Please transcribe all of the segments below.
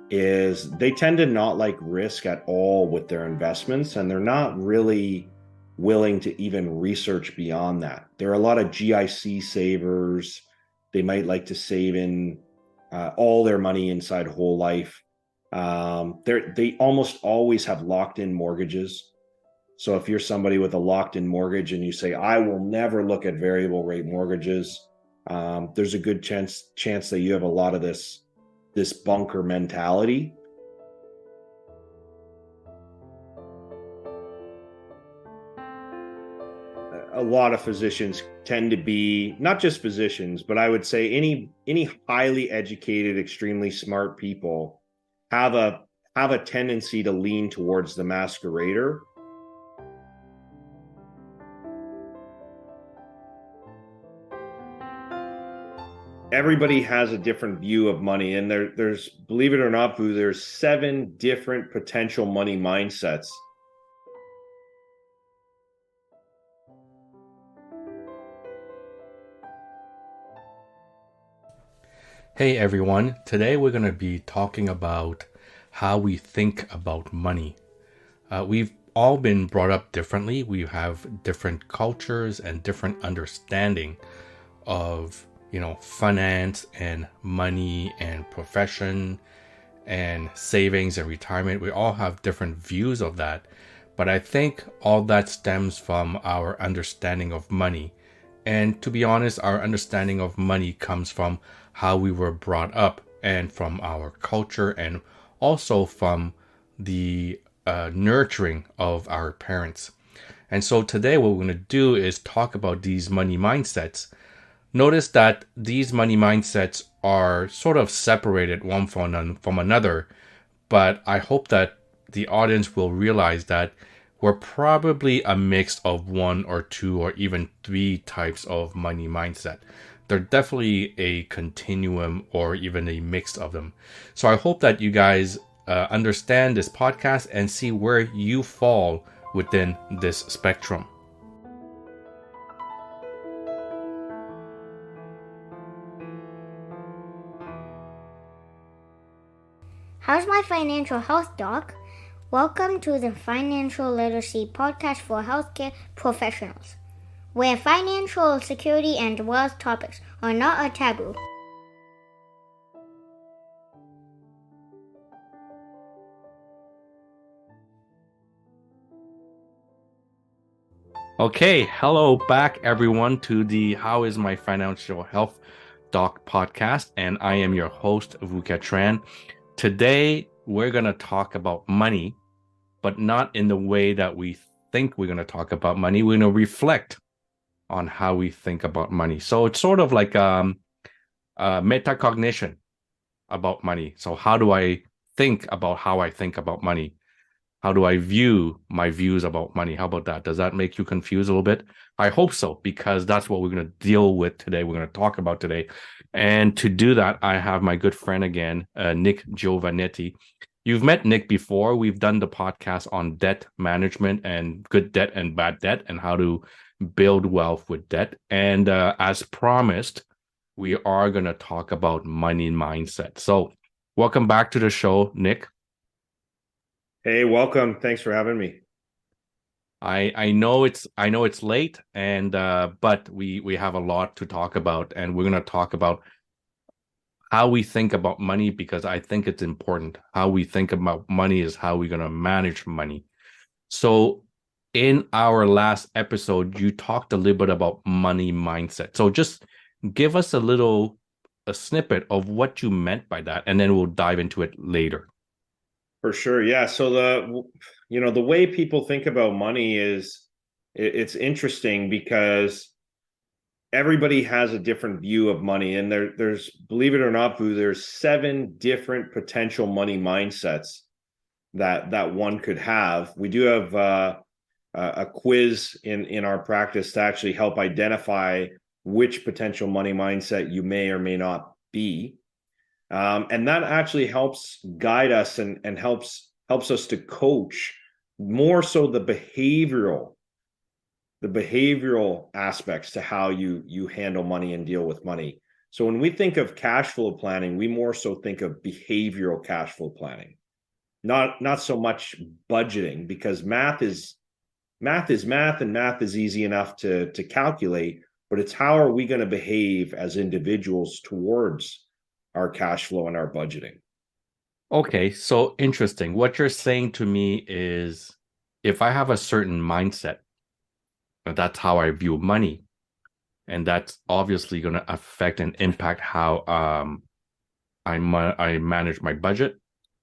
is they tend to not like risk at all with their investments, and they're not really willing to even research beyond that. There are a lot of GIC savers. They might like to save in all their money inside whole life. They almost always have locked in mortgages. So if you're somebody with a locked in mortgage and you say, I will never look at variable rate mortgages, there's a good chance that you have a lot of this bunker mentality. A lot of physicians tend to be, not just physicians, but I would say any highly educated, extremely smart people have a tendency to lean towards the masquerader. Everybody has a different view of money, and there's, believe it or not, Boo, there's 7 different potential money mindsets. Hey everyone, today we're going to be talking about how we think about money. We've all been brought up differently. We have different cultures and different understanding of, finance and money and profession and savings and retirement. We all have different views of that. But I think all that stems from our understanding of money. And to be honest, our understanding of money comes from how we were brought up and from our culture and also from the nurturing of our parents. And so today, what we're going to do is talk about these money mindsets. Notice that these money mindsets are sort of separated one from another, but I hope that the audience will realize that we're probably a mix of one or two or even three types of money mindset. They're definitely a continuum or even a mix of them. So I hope that you guys understand this podcast and see where you fall within this spectrum. How's my financial health, Doc? Welcome to the Financial Literacy Podcast for Healthcare Professionals, where financial security and wealth topics are not a taboo. Okay, hello back everyone to the How is My Financial Health Doc podcast, and I am your host, Vuket Tran. Today, we're going to talk about money, but not in the way that we think we're going to talk about money. We're going to reflect on how we think about money. So it's sort of like metacognition about money. So how do I think about how I think about money? How do I view my views about money? How about that? Does that make you confused a little bit? I hope so, because that's what we're going to deal with today. We're going to talk about today. And to do that, I have my good friend again, Nick Giovannetti. You've met Nick before. We've done the podcast on debt management and good debt and bad debt and how to build wealth with debt. And as promised, we are going to talk about money mindset. So welcome back to the show, Nick. Hey, welcome. Thanks for having me. I know it's late, and but we have a lot to talk about, and we're gonna talk about how we think about money, because I think it's important. How we think about money is how we're gonna manage money. So in our last episode, you talked a little bit about money mindset. So just give us a snippet of what you meant by that, and then we'll dive into it later. For sure. Yeah. So the way people think about money is, it's interesting because everybody has a different view of money, and there's, believe it or not, Boo, there's 7 different potential money mindsets that one could have. We do have a quiz in our practice to actually help identify which potential money mindset you may or may not be. And that actually helps guide us and helps us to coach more so the behavioral aspects to how you handle money and deal with money. So when we think of cash flow planning, we more so think of behavioral cash flow planning, not so much budgeting, because math is math, and math is easy enough to calculate, but it's how are we going to behave as individuals towards our cash flow and our budgeting. Okay, so interesting. What you're saying to me is if I have a certain mindset, that's how I view money, and that's obviously going to affect and impact how I manage my budget,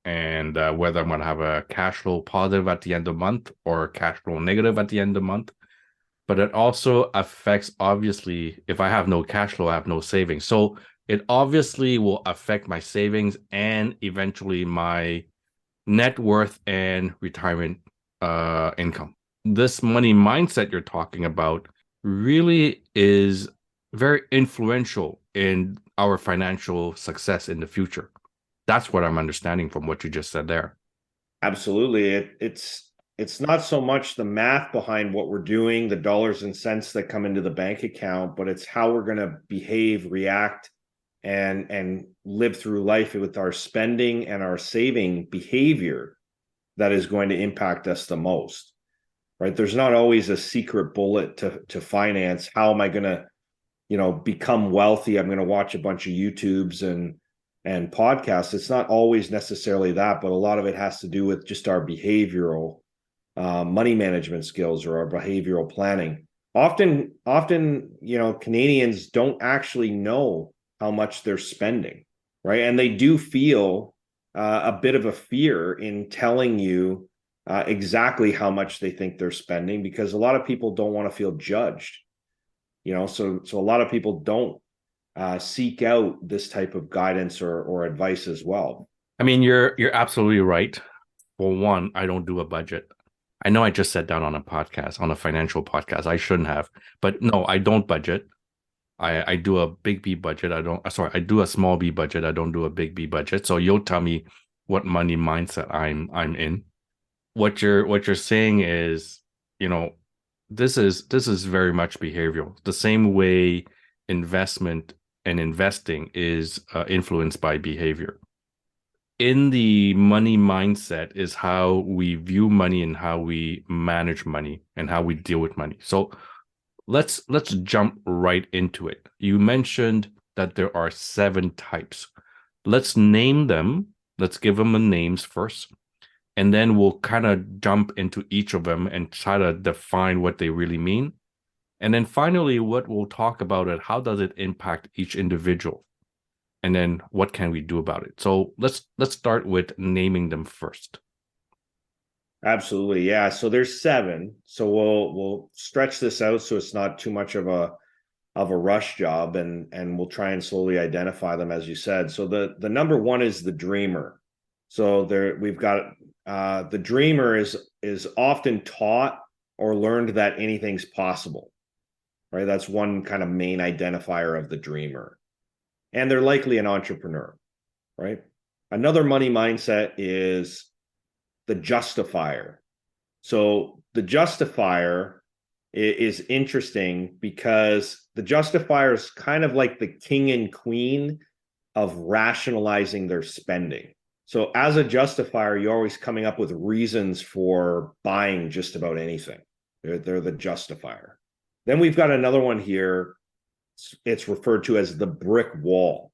and whether I'm going to have a cash flow positive at the end of the month or cash flow negative at the end of the month. But it also affects, obviously, if I have no cash flow, I have no savings. So it obviously will affect my savings and eventually my net worth and retirement income. This money mindset you're talking about really is very influential in our financial success in the future. That's what I'm understanding from what you just said there. Absolutely. It's not so much the math behind what we're doing, the dollars and cents that come into the bank account, but it's how we're going to behave, react, and live through life with our spending and our saving behavior that is going to impact us the most. Right? There's not always a secret bullet to finance. How am I going to, become wealthy? I'm going to watch a bunch of YouTubes and podcasts. It's not always necessarily that, but a lot of it has to do with just our behavioral money management skills or our behavioral planning. Often, Canadians don't actually know how much they're spending, right? And they do feel a bit of a fear in telling you exactly how much they think they're spending, because a lot of people don't want to feel judged. So a lot of people don't seek out this type of guidance or advice as well. I mean, you're absolutely right. For one, I don't do a budget. I know I just sat down on a podcast, on a financial podcast. I shouldn't have, but no, I don't budget. I do a big B budget. I do a small B budget. I don't do a big B budget. So you'll tell me what money mindset I'm in. What you're saying is, this is very much behavioral. The same way investment and investing is influenced by behavior. In the money mindset is how we view money and how we manage money and how we deal with money. So let's jump right into it. You mentioned that there are 7 types. Let's name them. Let's give them the names first, and then we'll kind of jump into each of them and try to define what they really mean. And then finally, what we'll talk about it, how does it impact each individual? And then what can we do about it? So let's start with naming them first. Absolutely. Yeah. So there's 7. So we'll stretch this out so it's not too much of a rush job, and we'll try and slowly identify them, as you said. So the number 1 is the dreamer. So we've got the dreamer is often taught or learned that anything's possible, right? That's one kind of main identifier of the dreamer. And they're likely an entrepreneur, right? Another money mindset is the justifier. So the justifier is interesting because the justifier is kind of like the king and queen of rationalizing their spending. So as a justifier, you're always coming up with reasons for buying just about anything. They're the justifier. Then we've got another one here. It's referred to as the brick wall.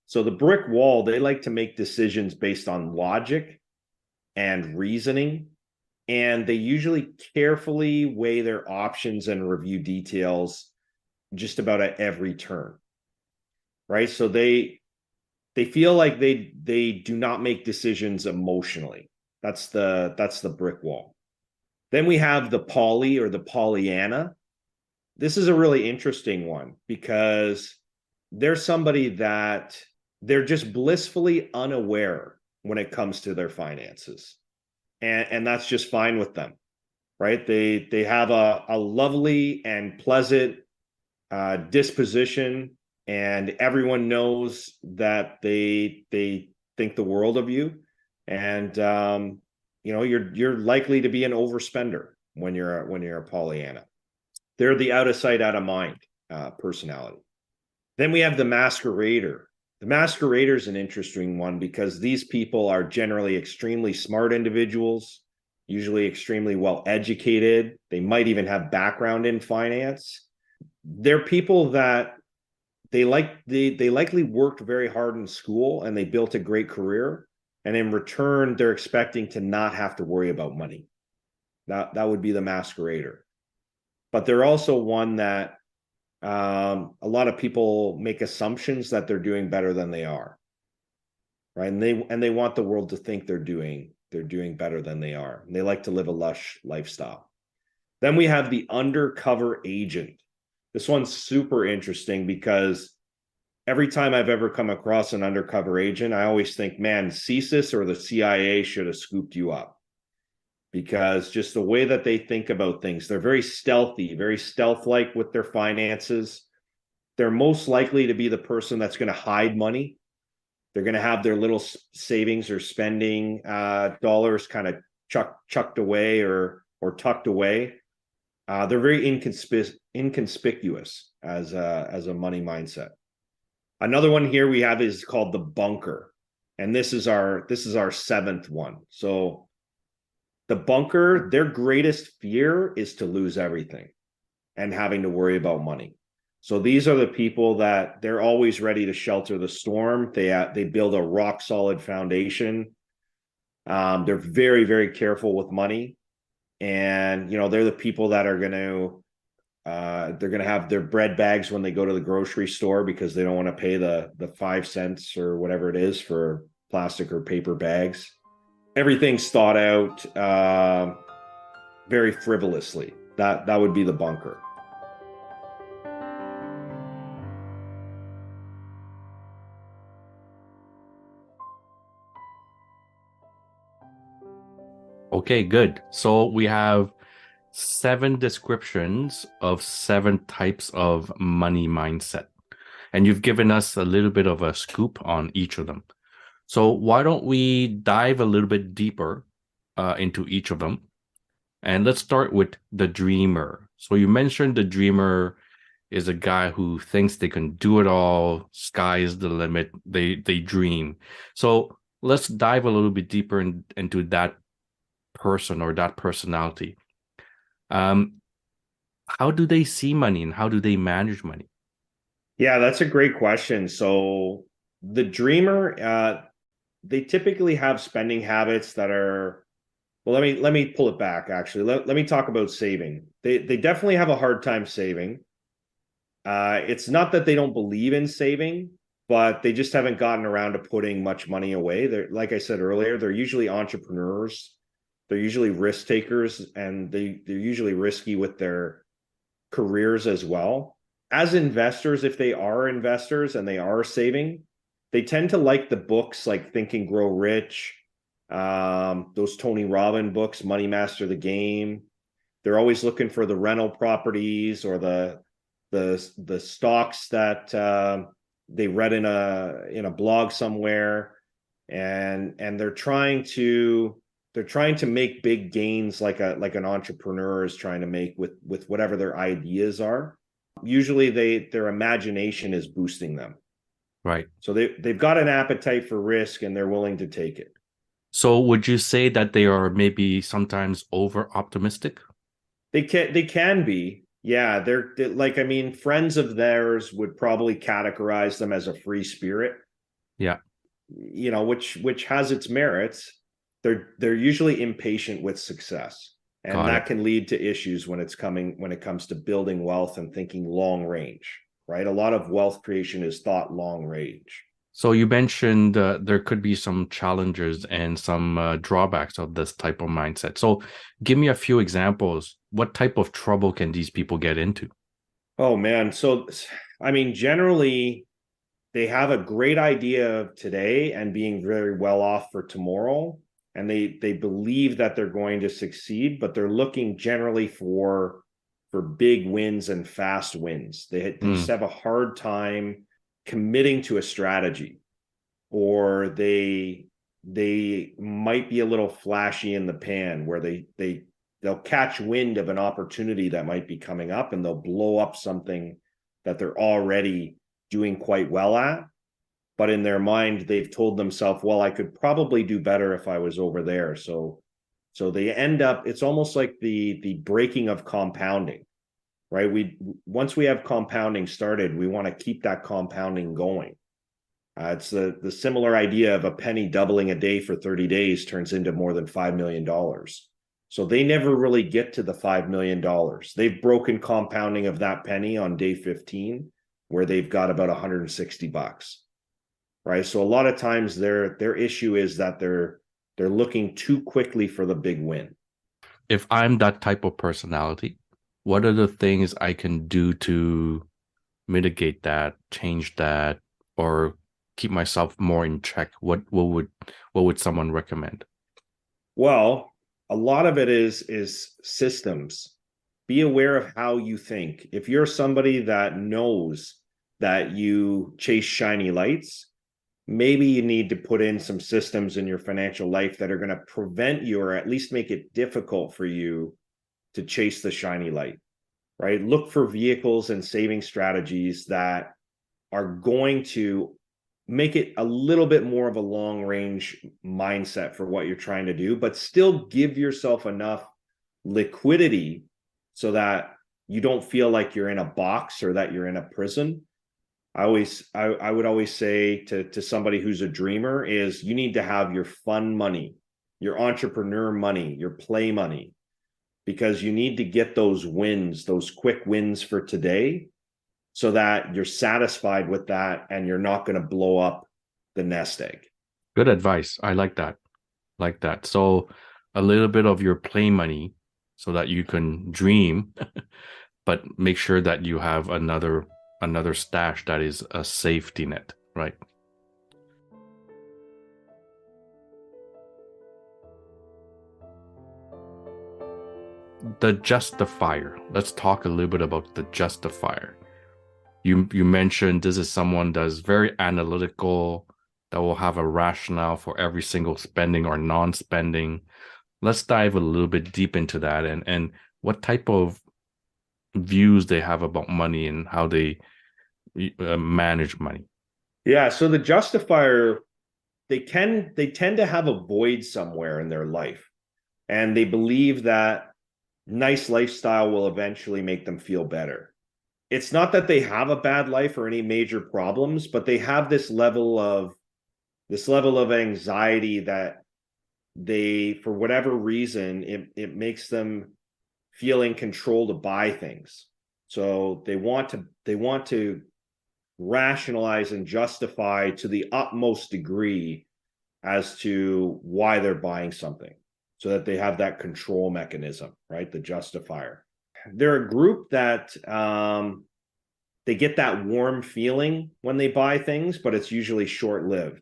So the brick wall, they like to make decisions based on logic and reasoning, and they usually carefully weigh their options and review details just about at every turn, right? So they feel like they do not make decisions emotionally. That's the brick wall. Then we have the Polly or the Pollyanna. This is a really interesting one because they're somebody that they're just blissfully unaware when it comes to their finances. And that's just fine with them, right? They have a lovely and pleasant disposition, and everyone knows that they think the world of you. And you're likely to be an overspender when you're a Pollyanna. They're the out of sight, out of mind personality. Then we have the masquerader. The masquerader is an interesting one because these people are generally extremely smart individuals, usually extremely well educated. They might even have background in finance. They're people that they likely worked very hard in school and they built a great career. And in return, they're expecting to not have to worry about money. That would be the masquerader. But they're also one that a lot of people make assumptions that they're doing better than they are, right? And they want the world to think they're doing better than they are. And they like to live a lush lifestyle. Then we have the undercover agent. This one's super interesting because every time I've ever come across an undercover agent, I always think, man, CSIS or the CIA should have scooped you up. Because just the way that they think about things, they're very stealthy, very stealth-like with their finances. They're most likely to be the person that's going to hide money. They're going to have their little savings or spending dollars kind of chucked away or tucked away. They're very inconspicuous as a money mindset. Another one here we have is called the bunker, and this is our seventh one. So the bunker, their greatest fear is to lose everything and having to worry about money. So these are the people that they're always ready to shelter the storm. They build a rock solid foundation. They're very, very careful with money. And, they're the people that are going to, they're going to have their bread bags when they go to the grocery store because they don't want to pay the 5 cents or whatever it is for plastic or paper bags. Everything's thought out very frivolously. That would be the bunker. Okay, good. So we have 7 descriptions of 7 types of money mindset. And you've given us a little bit of a scoop on each of them. So why don't we dive a little bit deeper into each of them? And let's start with the dreamer. So you mentioned the dreamer is a guy who thinks they can do it all. Sky is the limit. They dream. So let's dive a little bit deeper into that person or that personality. How do they see money and how do they manage money? Yeah, that's a great question. So the dreamer, they typically have spending habits that are, well, let me pull it back actually. Let me talk about saving. They definitely have a hard time saving. It's not that they don't believe in saving, but they just haven't gotten around to putting much money away. They're, like I said earlier, they're usually entrepreneurs. They're usually risk takers, and they're usually risky with their careers as well. As investors, if they are investors and they are saving, they tend to like the books like Think and Grow Rich, those Tony Robbins books, Money Master the Game. They're always looking for the rental properties or the stocks that they read in a blog somewhere, and they're trying to make big gains like an entrepreneur is trying to make with whatever their ideas are. Usually their imagination is boosting them. Right. So they've got an appetite for risk and they're willing to take it. So would you say that they are maybe sometimes over optimistic? They can be. Yeah, they're like, I mean, friends of theirs would probably categorize them as a free spirit. Yeah. Which has its merits. They're usually impatient with success. And that can lead to issues when it comes to building wealth and thinking long range, right? A lot of wealth creation is thought long range. So you mentioned there could be some challenges and some drawbacks of this type of mindset. So give me a few examples. What type of trouble can these people get into? Oh, man. So, I mean, generally, they have a great idea of today and being very well off for tomorrow. And they believe that they're going to succeed, but they're looking generally for big wins and fast wins. They just have a hard time committing to a strategy, or they might be a little flashy in the pan where they'll catch wind of an opportunity that might be coming up and they'll blow up something that they're already doing quite well at, but in their mind they've told themselves, well, I could probably do better if I was over there. So they end up, it's almost like the breaking of compounding, right? Once we have compounding started, we want to keep that compounding going. It's the similar idea of a penny doubling a day for 30 days turns into more than $5 million. So they never really get to the $5 million. They've broken compounding of that penny on day 15, where they've got about $160, right? So a lot of times their issue is that they're looking too quickly for the big win. If I'm that type of personality, what are the things I can do to mitigate that, change that, or keep myself more in check? What would someone recommend? Well, a lot of it is systems. Be aware of how you think. If you're somebody that knows that you chase shiny lights, maybe you need to put in some systems in your financial life that are going to prevent you, or at least make it difficult for you to chase the shiny light, right? Look for vehicles and saving strategies that are going to make it a little bit more of a long range mindset for what you're trying to do, but still give yourself enough liquidity so that you don't feel like you're in a box or that you're in a prison. I would always say to somebody who's a dreamer is you need to have your fun money, your entrepreneur money, your play money, because you need to get those wins, those quick wins for today, so that you're satisfied with that and you're not going to blow up the nest egg. Good advice. I like that. So a little bit of your play money so that you can dream, but make sure that you have another stash that is a safety net, right? The justifier. Let's talk a little bit about the justifier. You mentioned this is someone that's very analytical, that will have a rationale for every single spending or non-spending. Let's dive a little bit deep into that and what type of views they have about money and how they manage money. Yeah, so the justifier, they tend to have a void somewhere in their life, and they believe that nice lifestyle will eventually make them feel better. It's not that they have a bad life or any major problems, but they have this level of anxiety that they, for whatever reason, it makes them feel in control to buy things. So they want to rationalize and justify to the utmost degree as to why they're buying something, so that they have that control mechanism, right? The justifier. They're a group that they get that warm feeling when they buy things, but it's usually short-lived.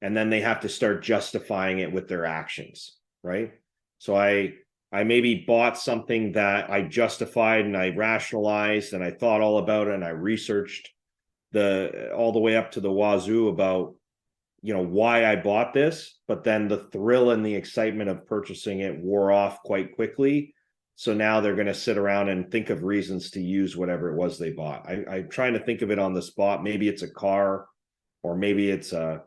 And then they have to start justifying it with their actions, right? So I maybe bought something that I justified and I rationalized and I thought all about it and I researched all the way up to the wazoo about, why I bought this, but then the thrill and the excitement of purchasing it wore off quite quickly. So now they're going to sit around and think of reasons to use whatever it was they bought. I'm trying to think of it on the spot. Maybe it's a car, or maybe it's a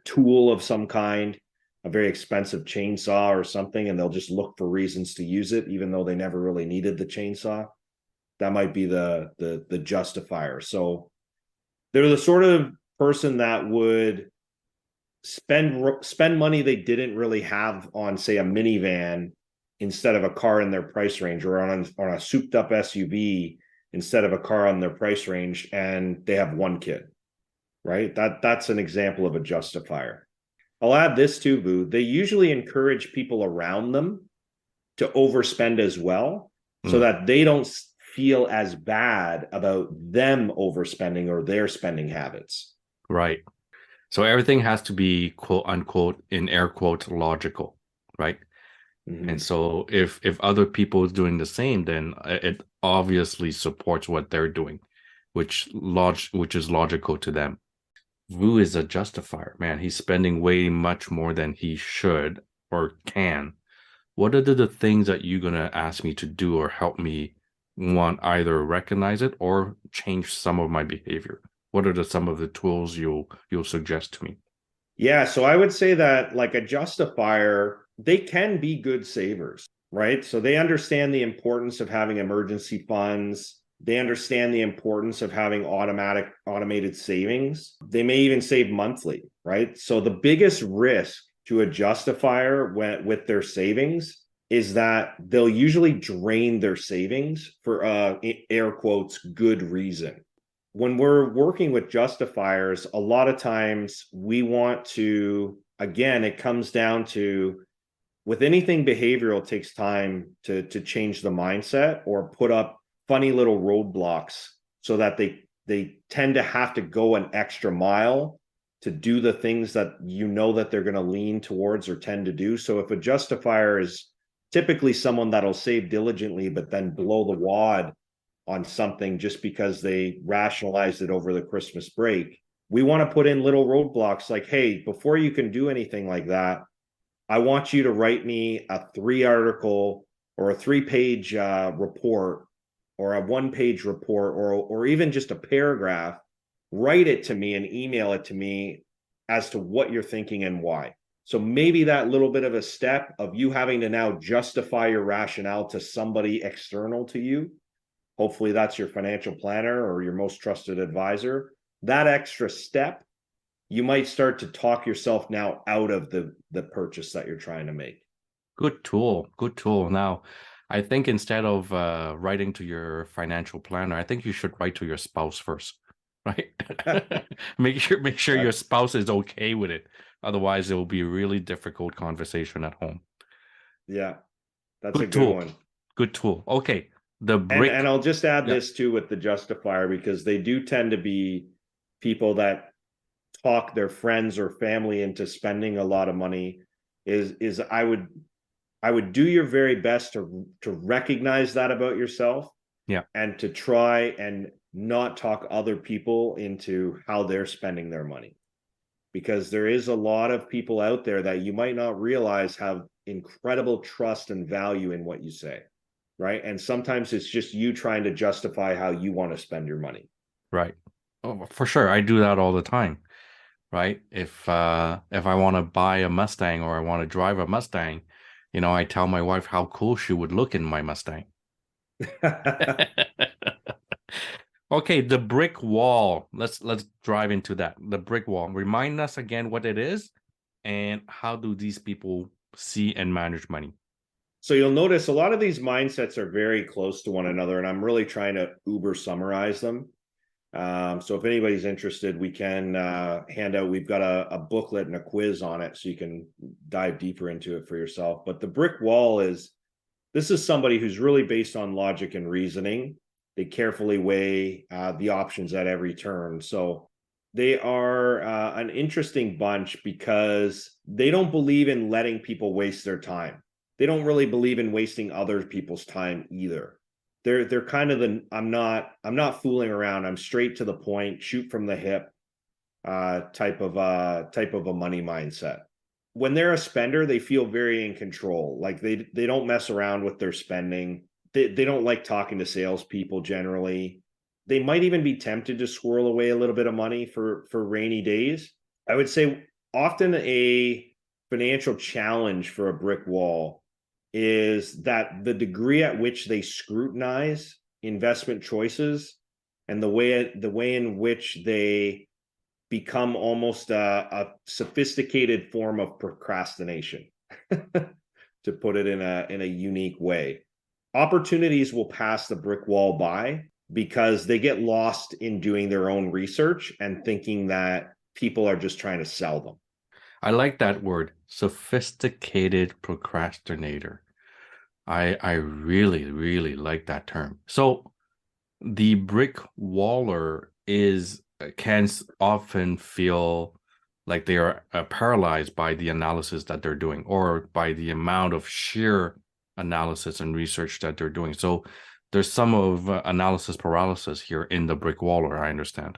tool of some kind, a very expensive chainsaw or something, and they'll just look for reasons to use it, even though they never really needed the chainsaw. That might be the justifier. So they're the sort of person that would spend money they didn't really have on, say, a minivan instead of a car in their price range, or on a souped up SUV instead of a car on their price range, and they have one kid, right? That's an example of a justifier. I'll add this too, Vu. They usually encourage people around them to overspend as well, so that they don't feel as bad about them overspending or their spending habits. Right. So everything has to be, quote unquote, in air quotes, logical, right? Mm-hmm. And so if other people are doing the same, then it obviously supports what they're doing, which is logical to them. Vu is a justifier, man. He's spending way much more than he should or can. What are the things that you're going to ask me to do or help me want either recognize it or change some of my behavior? What are some of the tools you'll suggest to me? Yeah, so I would say that like a justifier, they can be good savers, right? So they understand the importance of having emergency funds. They understand the importance of having automated savings. They may even save monthly, right? So the biggest risk to a justifier with their savings is that they'll usually drain their savings for air quotes good reason. When we're working with justifiers, a lot of times we want to, again, it comes down to with anything behavioral, it takes time to change the mindset or put up funny little roadblocks so that they tend to have to go an extra mile to do the things that you know that they're going to lean towards or tend to do. So if a justifier is typically someone that'll save diligently but then blow the wad on something just because they rationalized it over the Christmas break, we want to put in little roadblocks like, hey, before you can do anything like that, I want you to write me a 3 article or a 3-page report or a 1-page report or even just a paragraph. Write it to me and email it to me as to what you're thinking and why. So maybe that little bit of a step of you having to now justify your rationale to somebody external to you, hopefully that's your financial planner or your most trusted advisor, that extra step, you might start to talk yourself now out of the purchase that you're trying to make. Good tool. Good tool. Now, I think instead of writing to your financial planner, I think you should write to your spouse first, right? Make sure your spouse is okay with it. Otherwise, it will be a really difficult conversation at home. Yeah, that's a Good good tool. one. Good tool. Okay. The brick. And I'll just add Yeah. this too with the justifier, because they do tend to be people that talk their friends or family into spending a lot of money. Is I would do your very best to recognize that about yourself. Yeah. And to try and not talk other people into how they're spending their money, because there is a lot of people out there that you might not realize have incredible trust and value in what you say, right? And sometimes it's just you trying to justify how you want to spend your money. Right. Oh, for sure. I do that all the time. Right? If I want to buy a Mustang or I want to drive a Mustang, I tell my wife how cool she would look in my Mustang. Okay, the brick wall. Let's drive into that. The brick wall. Remind us again what it is and how do these people see and manage money? So you'll notice a lot of these mindsets are very close to one another, and I'm really trying to uber summarize them. So if anybody's interested, we can hand out, we've got a booklet and a quiz on it so you can dive deeper into it for yourself. But the brick wall this is somebody who's really based on logic and reasoning. They carefully weigh the options at every turn. So they are an interesting bunch because they don't believe in letting people waste their time. They don't really believe in wasting other people's time either. They're kind of I'm not fooling around. I'm straight to the point, shoot from the hip type of a money mindset. When they're a spender, they feel very in control. Like they don't mess around with their spending. They don't like talking to salespeople generally. They might even be tempted to squirrel away a little bit of money for rainy days. I would say often a financial challenge for a brick wall is that the degree at which they scrutinize investment choices and the way in which they become almost a sophisticated form of procrastination, to put it in a unique way. Opportunities will pass the brick wall by because they get lost in doing their own research and thinking that people are just trying to sell them. I like that word, sophisticated procrastinator. I really, really like that term. So the brick waller can often feel like they are paralyzed by the analysis that they're doing or by the amount of sheer analysis and research that they're doing. So there's some of analysis paralysis here in the brick waller, I understand.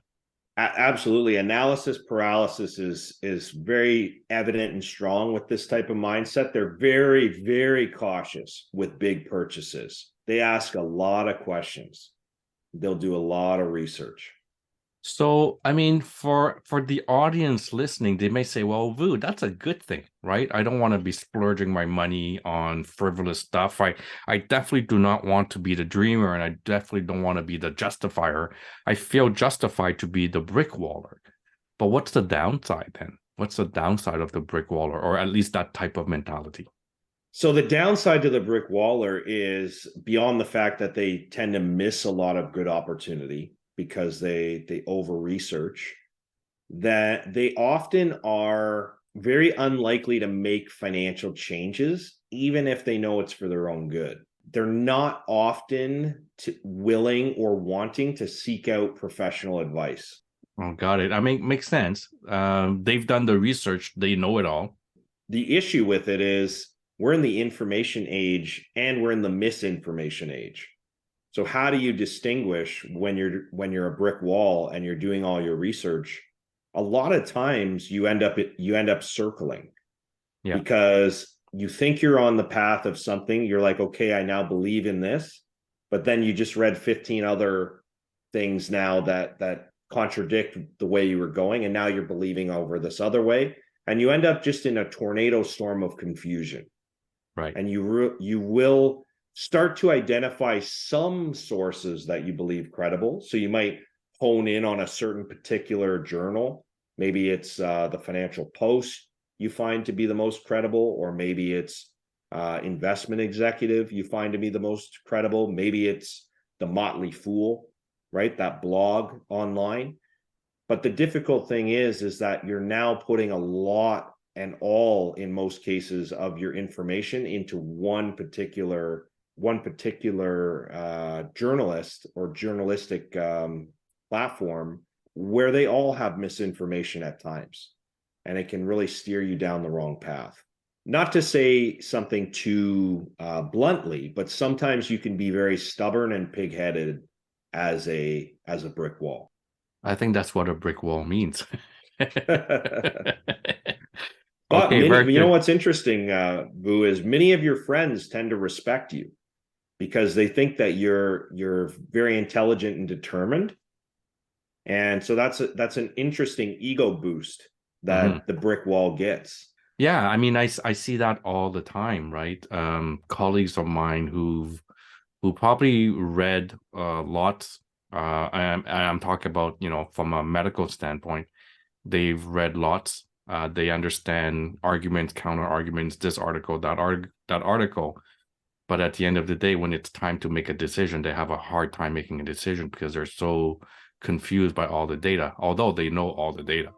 Absolutely. Analysis paralysis is very evident and strong with this type of mindset. They're very, very cautious with big purchases. they ask a lot of questions. They'll do a lot of research. So, I mean, for the audience listening, they may say, "Well, Vu, that's a good thing, right? I don't want to be splurging my money on frivolous stuff. I definitely do not want to be the dreamer, and I definitely don't want to be the justifier. I feel justified to be the brick waller." But what's the downside then? What's the downside of the brick waller, or at least that type of mentality? So the downside to the brick waller is beyond the fact that they tend to miss a lot of good opportunity because they over research, that they often are very unlikely to make financial changes, even if they know it's for their own good. They're not often willing or wanting to seek out professional advice. Oh, got it. I mean, makes sense. They've done the research. They know it all. The issue with it is we're in the information age and we're in the misinformation age. So how do you distinguish when you're a brick wall and you're doing all your research? A lot of times you end up circling, because you think you're on the path of something. You're like, okay, I now believe in this, but then you just read 15 other things now that contradict the way you were going, and now you're believing over this other way, and you end up just in a tornado storm of confusion. Right. And you will start to identify some sources that you believe credible. So you might hone in on a certain particular journal. Maybe it's the Financial Post you find to be the most credible, or maybe it's Investment Executive you find to be the most credible. Maybe it's the Motley Fool, right? That blog online. But the difficult thing is that you're now putting a lot and all, in most cases, of your information into one particular journalist or journalistic platform, where they all have misinformation at times, and it can really steer you down the wrong path. Not to say something too bluntly, but sometimes you can be very stubborn and pig-headed as a brick wall. I think that's what a brick wall means. But Okay, you know what's interesting, Vu, is many of your friends tend to respect you because they think that you're very intelligent and determined, and so that's an interesting ego boost that the brick wall gets. Yeah, I mean, I see that all the time, right? Colleagues of mine who probably read lots. I'm talking about, from a medical standpoint, they've read lots. They understand arguments, counter arguments, this article, that article. But at the end of the day, when it's time to make a decision, they have a hard time making a decision because they're so confused by all the data, although they know all the data.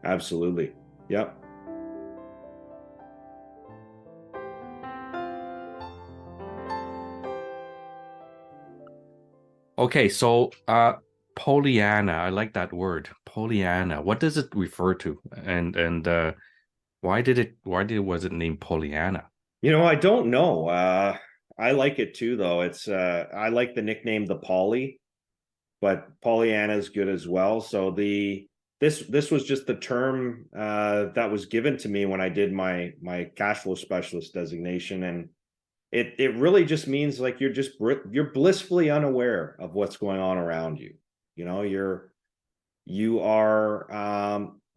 Absolutely. Yep. Okay, so Pollyanna, I like that word, Pollyanna. What does it refer to? And why was it named Pollyanna? I don't know. I like it too, though. It's I like the nickname the Polly, but Pollyanna is good as well. So this was just the term that was given to me when I did my cash flow specialist designation, and it really just means like you're blissfully unaware of what's going on around you. You're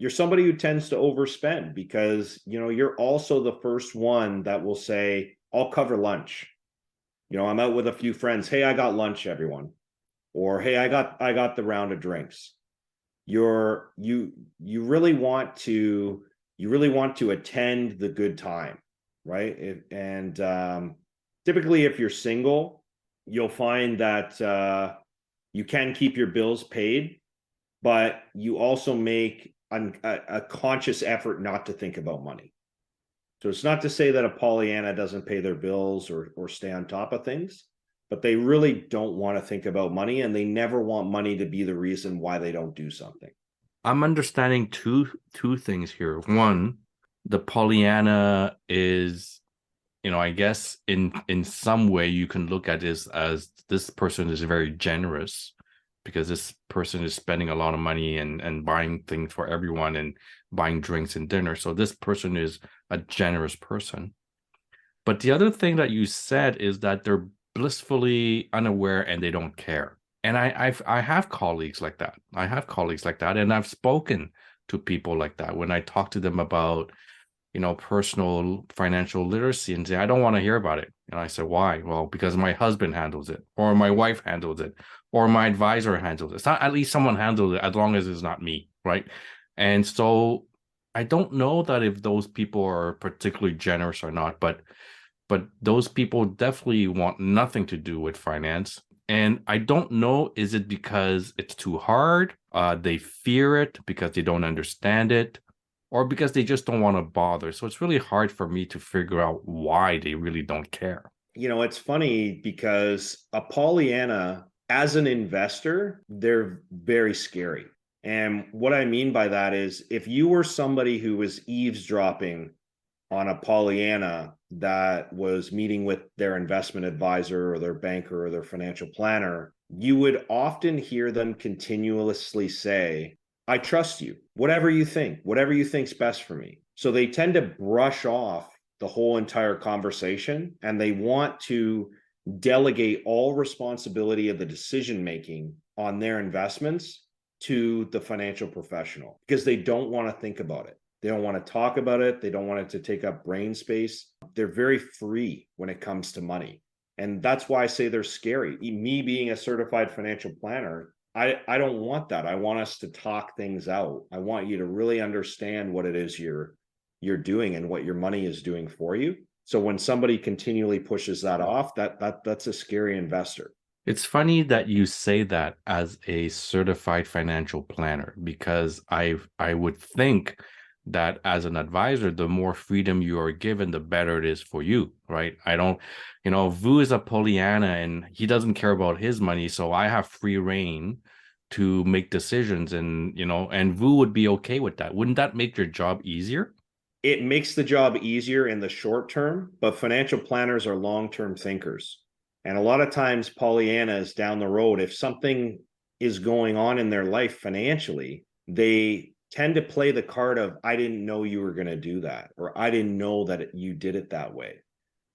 somebody who tends to overspend because you're also the first one that will say, I'll cover lunch. I'm out with a few friends. Hey, I got lunch, everyone. Or hey, I got the round of drinks. You really want to attend the good time, right? Typically, if you're single, you'll find that you can keep your bills paid, but you also make a conscious effort not to think about money. So it's not to say that a Pollyanna doesn't pay their bills or stay on top of things, but they really don't want to think about money, and they never want money to be the reason why they don't do something. I'm understanding two things here. One, the Pollyanna is, I guess in some way you can look at this as this person is very generous because this person is spending a lot of money and buying things for everyone and buying drinks and dinner. So this person is a generous person. But the other thing that you said is that they're blissfully unaware and they don't care. And I have colleagues like that. I have colleagues like that, and I've spoken to people like that when I talk to them about, personal financial literacy, and say, I don't want to hear about it. And I said, why? Well, because my husband handles it, or my wife handles it, or my advisor handles it. It's not, at least someone handles it, as long as it's not me, right? And so I don't know that if those people are particularly generous or not, but those people definitely want nothing to do with finance. And I don't know, is it because it's too hard? They fear it because they don't understand it, or because they just don't want to bother. So it's really hard for me to figure out why they really don't care. It's funny because a Pollyanna, as an investor, they're very scary. And what I mean by that is, if you were somebody who was eavesdropping on a Pollyanna that was meeting with their investment advisor or their banker or their financial planner, you would often hear them continuously say, I trust you, whatever you think's best for me. So they tend to brush off the whole entire conversation, and they want to delegate all responsibility of the decision making on their investments to the financial professional, because they don't want to think about it. They don't want to talk about it. They don't want it to take up brain space. They're very free when it comes to money. And that's why I say they're scary. Me being a certified financial planner, I don't want that. I want us to talk things out. I want you to really understand what it is you're doing and what your money is doing for you. So when somebody continually pushes that off, that's a scary investor. It's funny that you say that as a certified financial planner, because I would think that as an advisor, the more freedom you are given, the better it is for you, right? I don't, Vu is a Pollyanna and he doesn't care about his money, so I have free reign to make decisions, and Vu would be okay with that. Wouldn't that make your job easier? It makes the job easier in the short term, but financial planners are long-term thinkers. And a lot of times Pollyannas down the road, if something is going on in their life financially, they tend to play the card of, I didn't know you were going to do that, or I didn't know that you did it that way.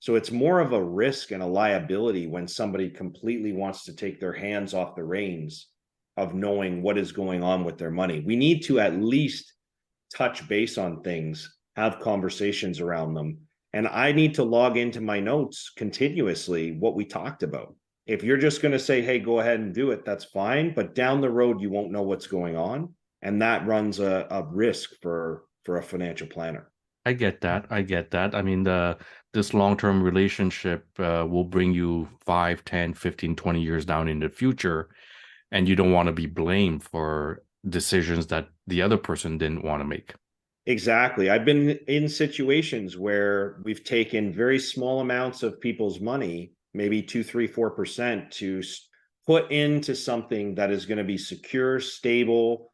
So it's more of a risk and a liability when somebody completely wants to take their hands off the reins of knowing what is going on with their money. We need to at least touch base on things, have conversations around them. And I need to log into my notes continuously what we talked about. If you're just going to say, hey, go ahead and do it, that's fine. But down the road, you won't know what's going on. And that runs a risk for a financial planner. I get that. I mean, this long-term relationship will bring you 5, 10, 15, 20 years down in the future. And you don't want to be blamed for decisions that the other person didn't want to make. Exactly. I've been in situations where we've taken very small amounts of people's money, maybe 2, 3, 4%, to put into something that is going to be secure, stable,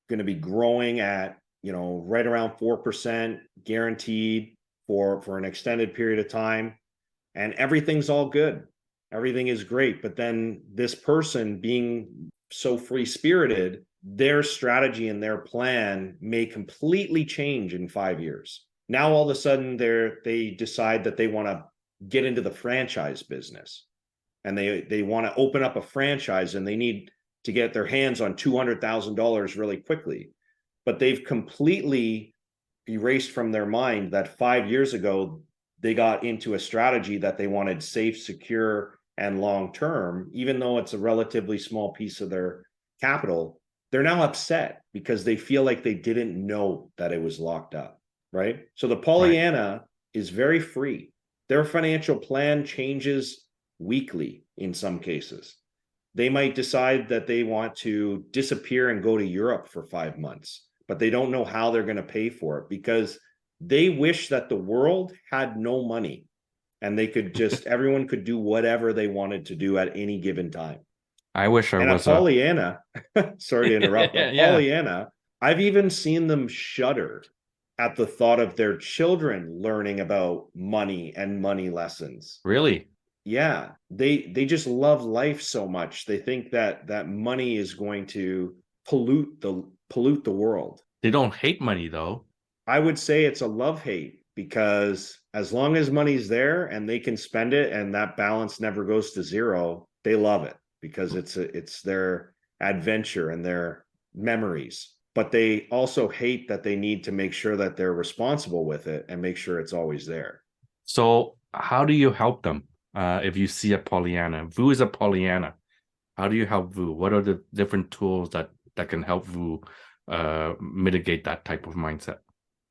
going to be growing at, right around 4% guaranteed for an extended period of time. And everything's all good. Everything is great. But then this person, being so free spirited, their strategy and their plan may completely change in 5 years. Now, all of a sudden, they decide that they want to get into the franchise business, and they want to open up a franchise, and they need to get their hands on $200,000 really quickly. But they've completely erased from their mind that 5 years ago, they got into a strategy that they wanted safe, secure, and long-term, even though it's a relatively small piece of their capital. They're now upset because they feel like they didn't know that it was locked up, right? So the Pollyanna is very free. Their financial plan changes weekly in some cases. They might decide that they want to disappear and go to Europe for 5 months, but they don't know how they're going to pay for it, because they wish that the world had no money and they could just, everyone could do whatever they wanted to do at any given time. I wish I was a Pollyanna. Sorry to interrupt. Pollyanna, I've even seen them shudder at the thought of their children learning about money and money lessons. Really? Yeah, they just love life so much. They think that money is going to pollute the world. They don't hate money, though. I would say it's a love-hate, because as long as money's there and they can spend it and that balance never goes to zero, they love it because it's their adventure and their memories. But they also hate that they need to make sure that they're responsible with it and make sure it's always there. So how do you help them if you see a Pollyanna? Vu is a Pollyanna. How do you help Vu? What are the different tools that can help Vu mitigate that type of mindset?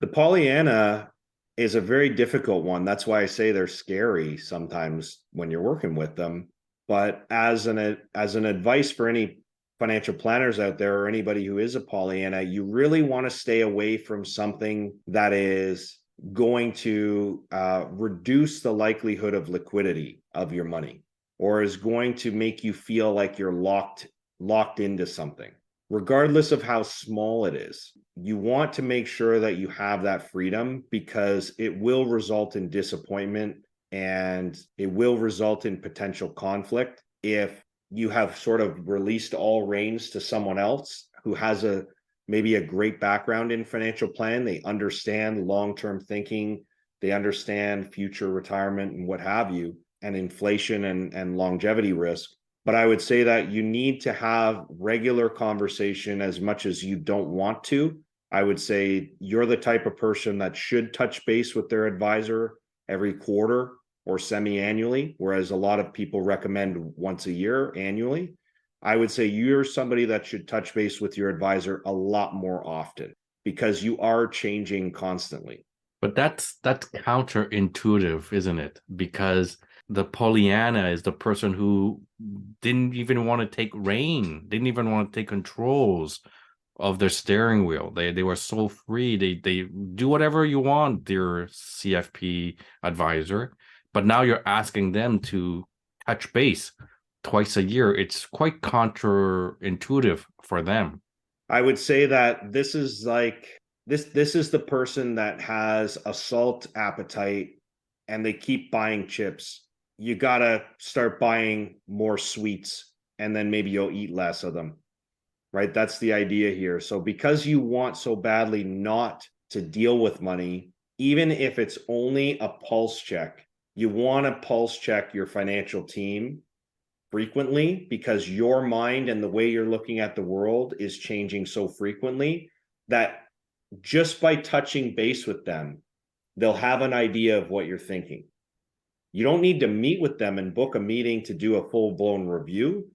The Pollyanna is a very difficult one. That's why I say they're scary sometimes when you're working with them. But as an advice for any financial planners out there or anybody who is a Pollyanna, you really want to stay away from something that is going to reduce the likelihood of liquidity of your money, or is going to make you feel like you're locked into something. Regardless of how small it is, you want to make sure that you have that freedom, because it will result in disappointment and it will result in potential conflict if you have sort of released all reins to someone else who has maybe a great background in financial plan. They understand long-term thinking, they understand future retirement and what have you, and inflation and longevity risk. But I would say that you need to have regular conversation as much as you don't want to. I would say you're the type of person that should touch base with their advisor every quarter or semi-annually, whereas a lot of people recommend once a year annually. I would say you're somebody that should touch base with your advisor a lot more often, because you are changing constantly. But that's counterintuitive, isn't it? Because the Pollyanna is the person who didn't even want to take reign, didn't even want to take controls of their steering wheel. They were so free. They do whatever you want, dear CFP advisor. But now you're asking them to touch base twice a year. It's quite counterintuitive for them. I would say that this is like this is the person that has a salt appetite and they keep buying chips. You gotta start buying more sweets, and then maybe you'll eat less of them, right? That's the idea here. So because you want so badly not to deal with money, even if it's only a pulse check, you want to pulse check your financial team frequently, because your mind and the way you're looking at the world is changing so frequently that just by touching base with them, they'll have an idea of what you're thinking. You don't need to meet with them and book a meeting to do a full-blown review.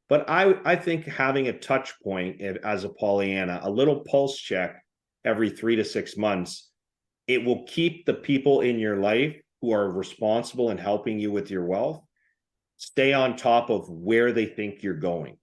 But I think having a touch point as a Pollyanna, a little pulse check every 3 to 6 months, it will keep the people in your life who are responsible in helping you with your wealth stay on top of where they think you're going.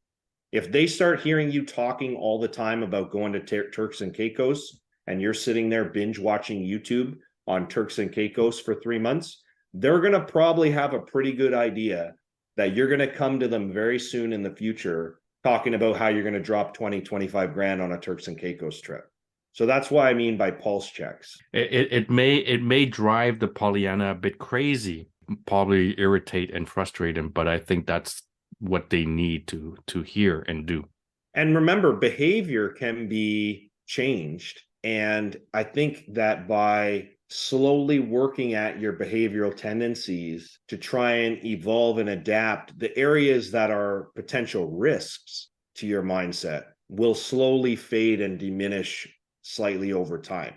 If they start hearing you talking all the time about going to Turks and Caicos, and you're sitting there binge watching YouTube on Turks and Caicos for 3 months, they're going to probably have a pretty good idea that you're going to come to them very soon in the future talking about how you're going to drop 20, 25 grand on a Turks and Caicos trip. So that's why I mean by pulse checks. It may drive the Pollyanna a bit crazy, probably irritate and frustrate them, but I think that's what they need to hear and do. And remember, behavior can be changed. And I think that by slowly working at your behavioral tendencies to try and evolve and adapt, the areas that are potential risks to your mindset will slowly fade and diminish slightly over time.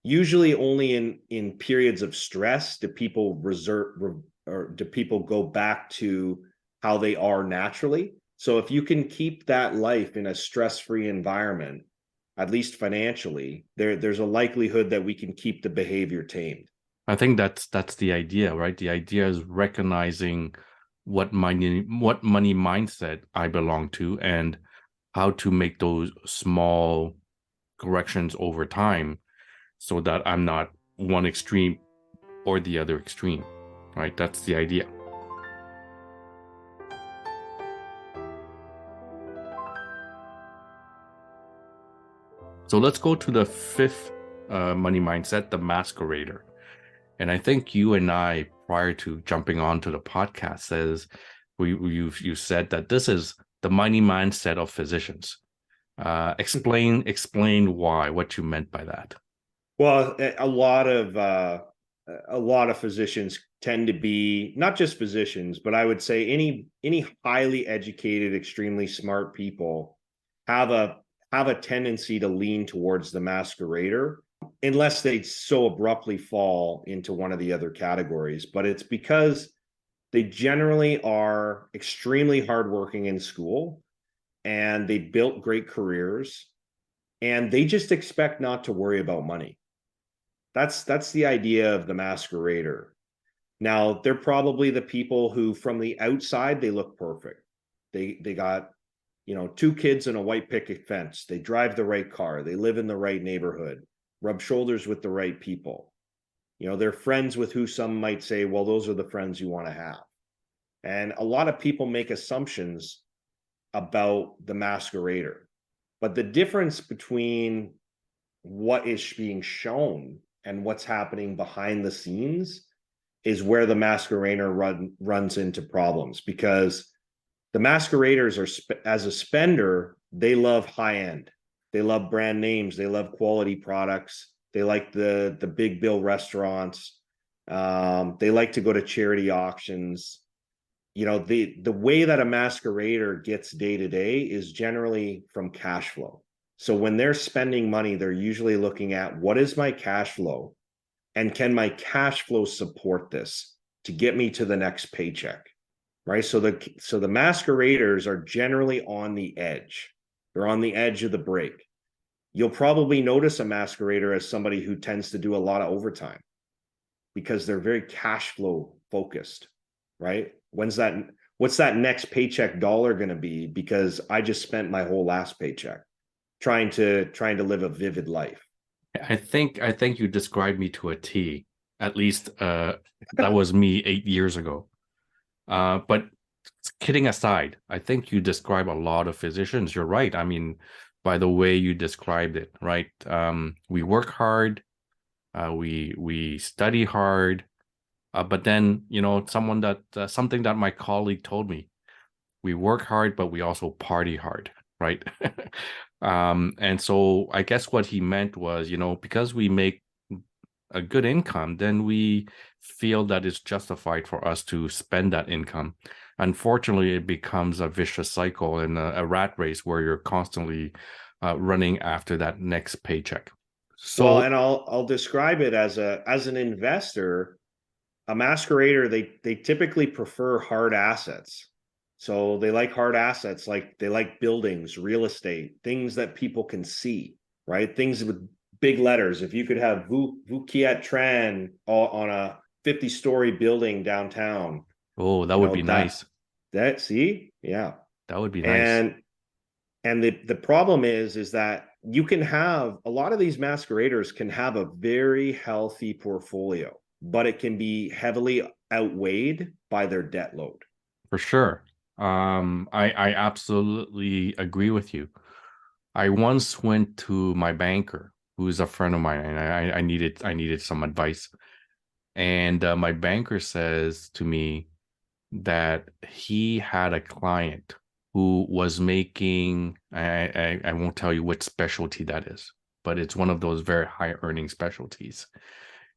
Usually only in periods of stress do people go back to how they are naturally. So if you can keep that life in a stress-free environment, at least financially, there's a likelihood that we can keep the behavior tamed. I think that's the idea, right? The idea is recognizing what money mindset I belong to and how to make those small corrections over time so that I'm not one extreme or the other extreme, right? That's the idea. So let's go to the fifth money mindset, the masquerader. And I think you and I, prior to jumping onto the podcast, says you said that this is the money mindset of physicians. Explain why, what you meant by that. Well, a lot of physicians tend to be not just physicians, but I would say any highly educated, extremely smart people have a tendency to lean towards the masquerader unless they so abruptly fall into one of the other categories. But it's because they generally are extremely hardworking in school and they built great careers and they just expect not to worry about money. That's the idea of the masquerader. Now, they're probably the people who from the outside they look perfect. They got, two kids and a white picket fence. They drive the right car. They live in the right neighborhood, rub shoulders with the right people. They're friends with who some might say, well, those are the friends you want to have. And a lot of people make assumptions about the masquerader. But the difference between what is being shown and what's happening behind the scenes is where the masquerader runs into problems, because the masqueraders are as a spender, they love high end, they love brand names, they love quality products, they like the big bill restaurants, they like to go to charity auctions. The way that a masquerader gets day to day is generally from cash flow. So when they're spending money, they're usually looking at what is my cash flow and can my cash flow support this to get me to the next paycheck, right? So the masqueraders are generally on the edge. They're on the edge of the break. You'll probably notice a masquerader as somebody who tends to do a lot of overtime because they're very cash flow focused, right? What's that next paycheck dollar going to be? Because I just spent my whole last paycheck trying to live a vivid life. I think you described me to a T. At least that was me 8 years ago. But kidding aside, I think you describe a lot of physicians. You're right. I mean, by the way you described it, right? We work hard, we study hard, but then something that my colleague told me: we work hard, but we also party hard, right? And so I guess what he meant was, because we make a good income, then we feel that it's justified for us to spend that income. Unfortunately, it becomes a vicious cycle and a rat race where you're constantly running after that next paycheck. Well, So, and I'll describe it as an investor, a masquerader, they typically prefer hard assets. So they like hard assets, like they like buildings, real estate, things that people can see, right? Things with big letters. If you could have Vu Kiat Tran on a 50-story building downtown, oh, that you would know be that nice. that see, yeah. That would be nice. And the problem is that you can have a lot of these masqueraders can have a very healthy portfolio, but it can be heavily outweighed by their debt load. For sure. I absolutely agree with you. I once went to my banker, who's a friend of mine, and I needed some advice. And my banker says to me that he had a client who was making, I won't tell you which specialty that is, but it's one of those very high earning specialties.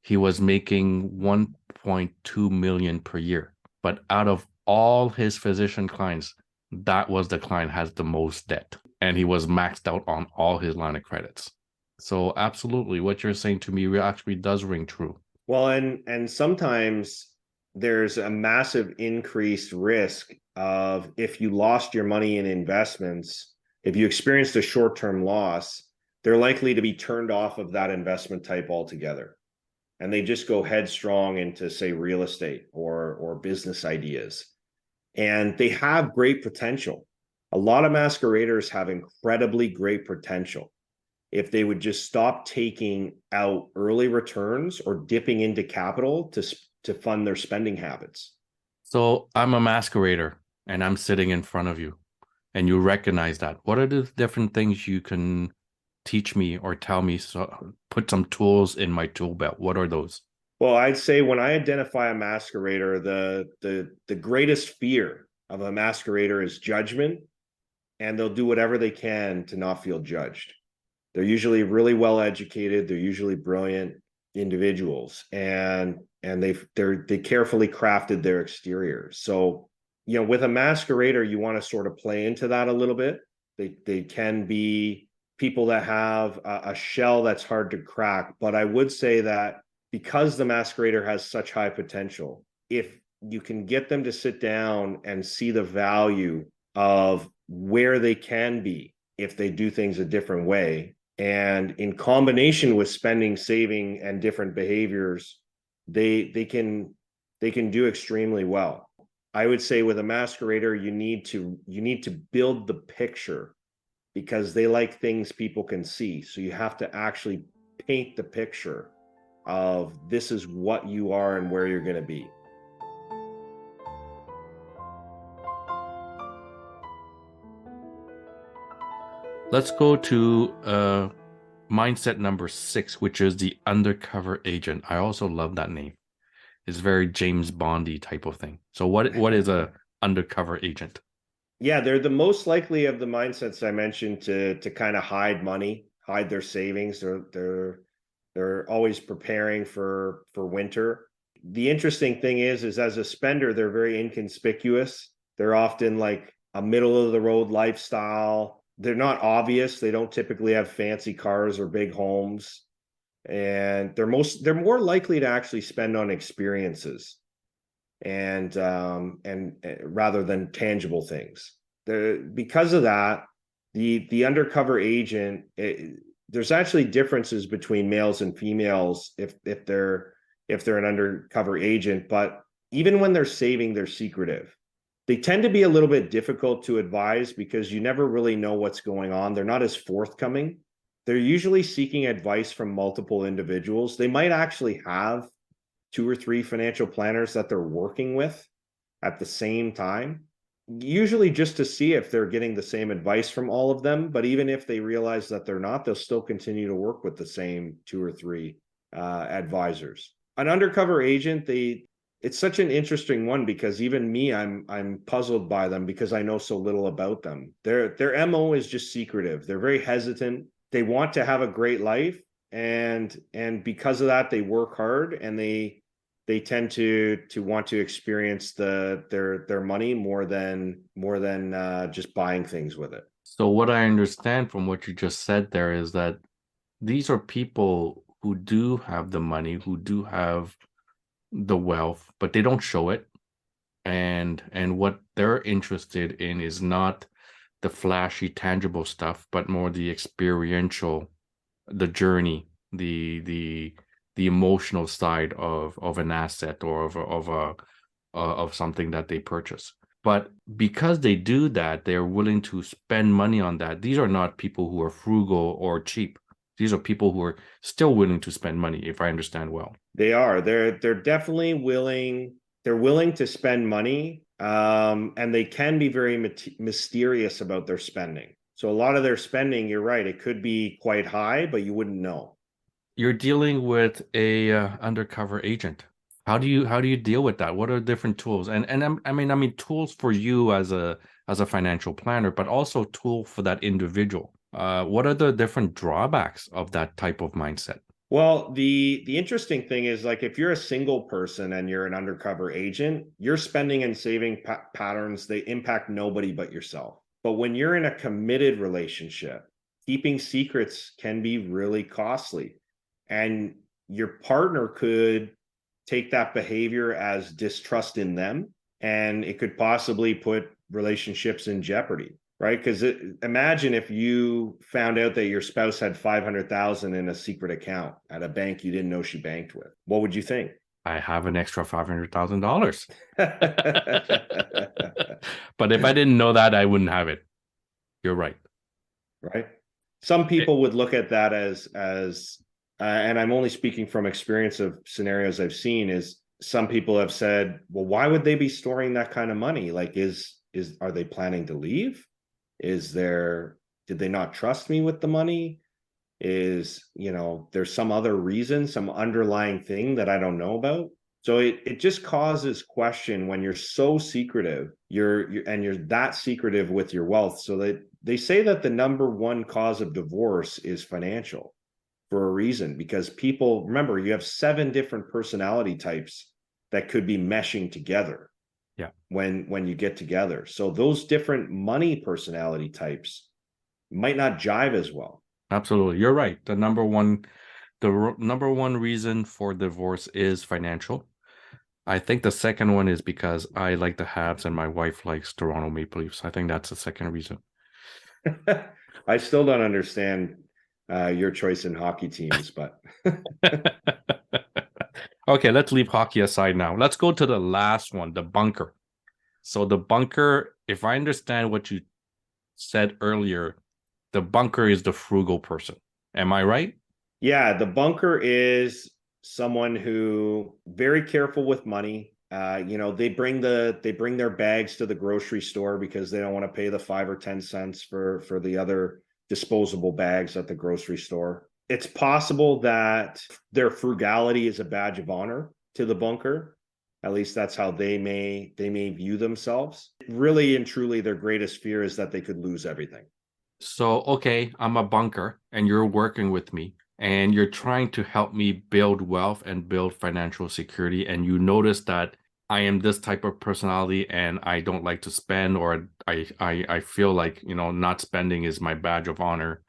He was making 1.2 million per year, but out of all his physician clients, that was the client has the most debt, and he was maxed out on all his line of credits. So absolutely, what you're saying to me actually does ring true. Well, and sometimes there's a massive increased risk of if you lost your money in investments, if you experienced a short-term loss, they're likely to be turned off of that investment type altogether. And they just go headstrong into, say, real estate or business ideas. And they have great potential. A lot of masqueraders have incredibly great potential if they would just stop taking out early returns or dipping into capital to fund their spending habits. So I'm a masquerader and I'm sitting in front of you and you recognize that. What are the different things you can teach me or tell me, so put some tools in my tool belt? What are those? Well, I'd say when I identify a masquerader, the greatest fear of a masquerader is judgment, and they'll do whatever they can to not feel judged. They're usually really well educated. They're usually brilliant individuals, and they carefully crafted their exterior. So, with a masquerader, you want to sort of play into that a little bit. They can be people that have a shell that's hard to crack. But I would say that because the masquerader has such high potential, if you can get them to sit down and see the value of where they can be if they do things a different way, and in combination with spending, saving, and different behaviors, they can do extremely well. I would say with a masquerader, you need to build the picture, because they like things people can see. So you have to actually paint the picture of this is what you are and where you're going to be. Let's go to mindset number 6, which is the undercover agent. I also love that name. It's very James Bondy type of thing. So what is a undercover agent? Yeah, they're the most likely of the mindsets I mentioned to kind of hide money, hide their savings. They're always preparing for winter. The interesting thing is as a spender, they're very inconspicuous. They're often like a middle of the road lifestyle. They're not obvious. They don't typically have fancy cars or big homes, and they're more likely to actually spend on experiences and rather than tangible things. Because of that, the undercover agent, there's actually differences between males and females if they're an undercover agent. But even when they're saving, they're secretive. They tend to be a little bit difficult to advise because you never really know what's going on. They're not as forthcoming. They're usually seeking advice from multiple individuals. They might actually have 2 or 3 financial planners that they're working with at the same time, usually just to see if they're getting the same advice from all of them. But even if they realize that they're not, they'll still continue to work with the same 2 or 3 advisors. An undercover agent, it's such an interesting one, because even me, I'm puzzled by them because I know so little about them. Their MO is just secretive. They're very hesitant. They want to have a great life, and because of that, they work hard, and they tend to want to experience their money more than just buying things with it. So what I understand from what you just said there is that these are people who do have the money, who do have the wealth, but they don't show it. And what they're interested in is not the flashy, tangible stuff, but more the experiential, the journey, the emotional side of an asset or of something that they purchase. But because they do that, they're willing to spend money on that. These are not people who are frugal or cheap. These are people who are still willing to spend money, if I understand well. They are. They're definitely willing. They're willing to spend money, and they can be very mysterious about their spending. So a lot of their spending, you're right, it could be quite high, but you wouldn't know. You're dealing with a undercover agent. How do you deal with that? What are different tools? And I mean tools for you as a financial planner, but also tool for that individual. What are the different drawbacks of that type of mindset? Well, the interesting thing is, like, if you're a single person and you're an undercover agent, your spending and saving patterns, they impact nobody but yourself. But when you're in a committed relationship, keeping secrets can be really costly, and your partner could take that behavior as distrust in them, and it could possibly put relationships in jeopardy. Right? Because imagine if you found out that your spouse had 500,000 in a secret account at a bank you didn't know she banked with. What would you think? I have an extra $500,000. But if I didn't know that, I wouldn't have it. You're right. Right. Some people would look at that as and I'm only speaking from experience of scenarios I've seen, is some people have said, well, why would they be storing that kind of money? Like, are they planning to leave? Did they not trust me with the money? There's some other reason, some underlying thing that I don't know about? So it just causes question when you're so secretive, you're that secretive with your wealth. So that they say that the number one cause of divorce is financial for a reason, because people, remember, you have 7 different personality types that could be meshing together. Yeah. When you get together. So those different money personality types might not jive as well. Absolutely. You're right. Number one reason for divorce is financial. I think the second one is because I like the Habs and my wife likes Toronto Maple Leafs. I think that's the second reason. I still don't understand your choice in hockey teams, but Okay, let's leave hockey aside now. Let's go to the last one, the bunker. So the bunker, if I understand what you said earlier, the bunker is the frugal person. Am I right? yeah, the bunker is someone who very careful with money. They bring their bags to the grocery store because they don't want to pay the 5 or 10 cents for the other disposable bags at the grocery store. It's possible that their frugality is a badge of honor to the bunker. At least that's how they may view themselves. Really and truly, their greatest fear is that they could lose everything. So, okay, I'm a bunker and you're working with me and you're trying to help me build wealth and build financial security. And you notice that I am this type of personality and I don't like to spend, or I feel like, not spending is my badge of honor.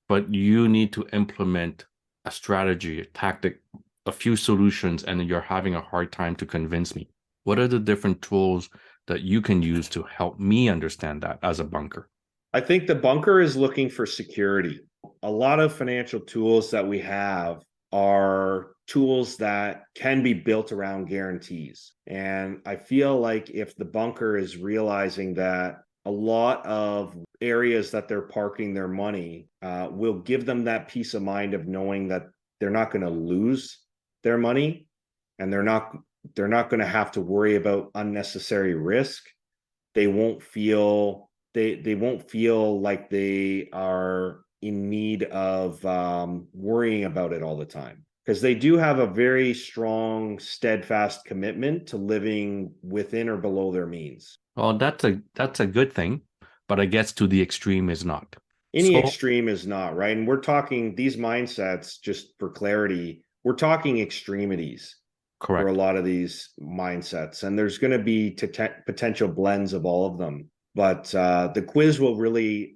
But you need to implement a strategy, a tactic, a few solutions, and you're having a hard time to convince me. What are the different tools that you can use to help me understand that as a bunker? I think the bunker is looking for security. A lot of financial tools that we have are tools that can be built around guarantees. And I feel like if the bunker is realizing that a lot of areas that they're parking their money will give them that peace of mind of knowing that they're not going to lose their money, and they're not going to have to worry about unnecessary risk. They won't feel they won't feel like they are in need of worrying about it all the time, because they do have a very strong, steadfast commitment to living within or below their means. Well, that's a good thing, but I guess to the extreme is not. Any So extreme is not right, and we're talking these mindsets. Just for clarity, we're talking extremities for a correct. lot of these mindsets, and there's going to be potential blends of all of them. But the quiz will really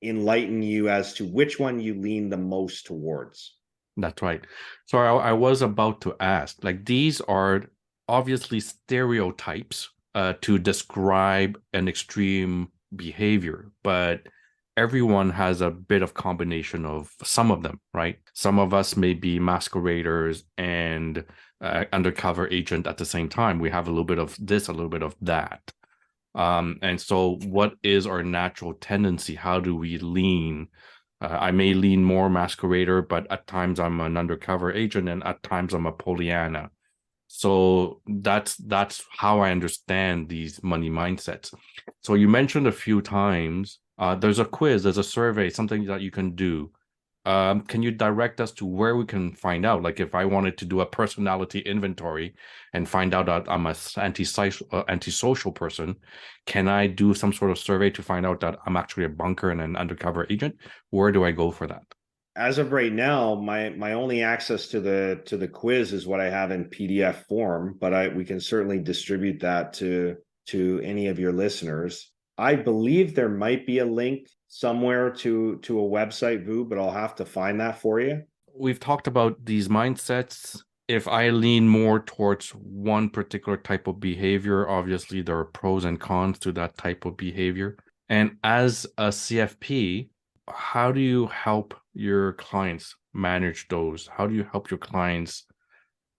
enlighten you as to which one you lean the most towards. That's right. So I was about to ask, like these are obviously stereotypes to describe an extreme behavior, but everyone has a bit of combination of some of them, right? Some of us may be masqueraders and undercover agent at the same time. We have a little bit of this, a little bit of that. And so what is our natural tendency? How do we lean? I may lean more masquerader, but at times I'm an undercover agent and at times I'm a Pollyanna. So that's how I understand these money mindsets. So you mentioned a few times, there's a quiz, there's a survey, something that you can do. Can you direct us to where we can find out? Like if I wanted to do a personality inventory and find out that I'm a antisocial person, can I do some sort of survey to find out that I'm actually a bunker and an undercover agent? Where do I go for that? As of right now, my only access to the quiz is what I have in PDF form, but we can certainly distribute that to any of your listeners. I believe there might be a link somewhere to a website, Vu, but I'll have to find that for you. We've talked about these mindsets. If I lean more towards one particular type of behavior, obviously there are pros and cons to that type of behavior. And as a CFP, how do you help your clients manage those? How do you help your clients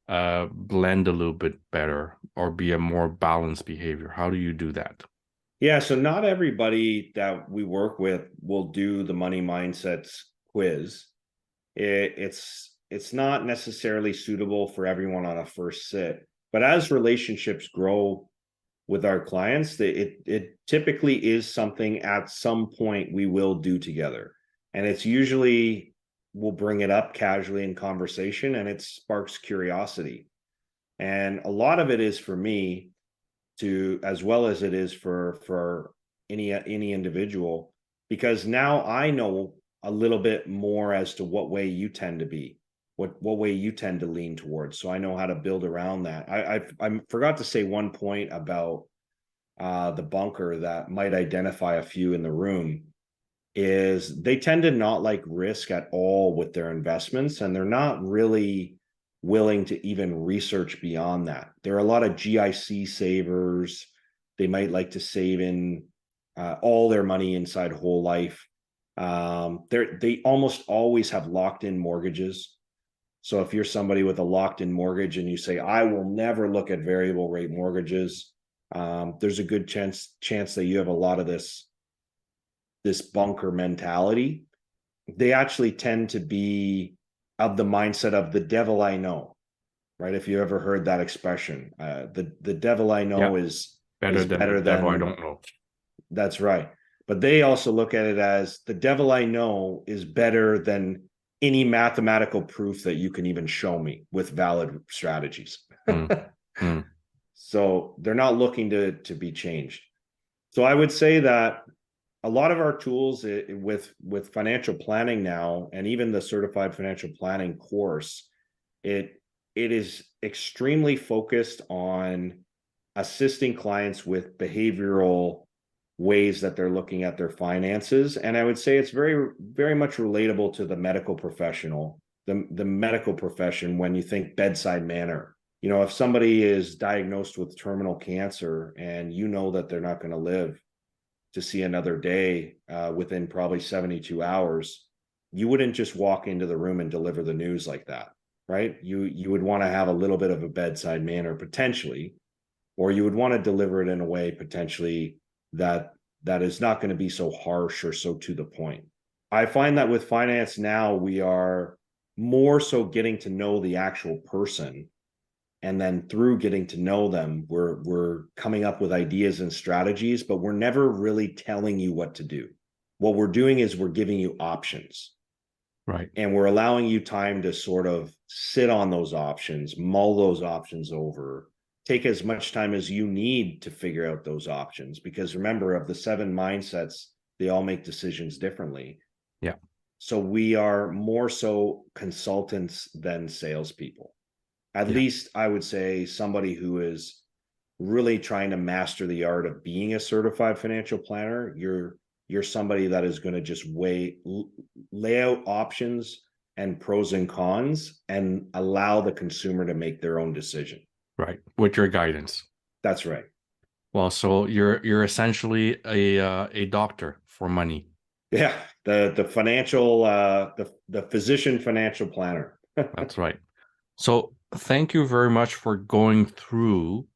blend a little bit better or be a more balanced behavior? How do you do that? Yeah, so not everybody that we work with will do the money mindsets quiz. It's not necessarily suitable for everyone on a first sit, but as relationships grow with our clients, it typically is something at some point we will do together, and it's usually we'll bring it up casually in conversation, and it sparks curiosity. And a lot of it is for me to, as well as it is for any individual, because now I know a little bit more as to what way you tend to be, what way you tend to lean towards. So I know how to build around that. I forgot to say one point about the bunker that might identify a few in the room is they tend to not like risk at all with their investments, and they're not really willing to even research beyond that. There are a lot of GIC savers. They might like to save in all their money inside whole life. They almost always have locked in mortgages. So if you're somebody with a locked in mortgage and you say, I will never look at variable rate mortgages, there's a good chance that you have a lot of this bunker mentality. They actually tend to be of the mindset of the devil I know, right? If you ever heard that expression, the devil I know is better than the devil I don't know. That's right. But they also look at it as the devil I know is better than any mathematical proof that you can even show me with valid strategies. So they're not looking to be changed. So I would say that a lot of our tools with financial planning now, and even the certified financial planning course, it is extremely focused on assisting clients with behavioral ways that they're looking at their finances. And I would say it's very, very much relatable to the medical professional, the medical profession, when you think bedside manner. You know, if somebody is diagnosed with terminal cancer and you know that they're not going to live to see another day within probably 72 hours, you wouldn't just walk into the room and deliver the news like that, right? You would want to have a little bit of a bedside manner potentially, or you would want to deliver it in a way potentially that is not going to be so harsh or so to the point. I find that with finance now, we are more so getting to know the actual person. And then through getting to know them, we're coming up with ideas and strategies, but we're never really telling you what to do. What we're doing is we're giving you options. Right. And we're allowing you time to sort of sit on those options, mull those options over, take as much time as you need to figure out those options. Because remember, of the 7 mindsets, they all make decisions differently. Yeah. So we are more so consultants than salespeople. At least I would say somebody who is really trying to master the art of being a certified financial planner. You're somebody that is going to just lay out options and pros and cons and allow the consumer to make their own decision. Right. With your guidance. That's right. Well, so you're essentially a doctor for money. Yeah, the financial the physician financial planner. That's right. So thank you very much for going through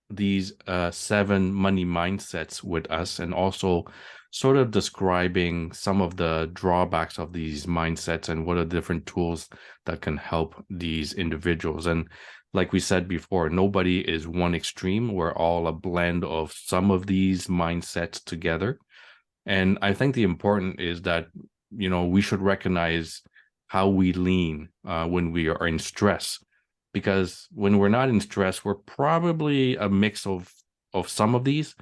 these 7 money mindsets with us, and also sort of describing some of the drawbacks of these mindsets and what are the different tools that can help these individuals. And like we said before, nobody is one extreme. We're all a blend of some of these mindsets together. And I think the important is that, you know, we should recognize how we lean when we are in stress. Because when we're not in stress, we're probably a mix of some of these,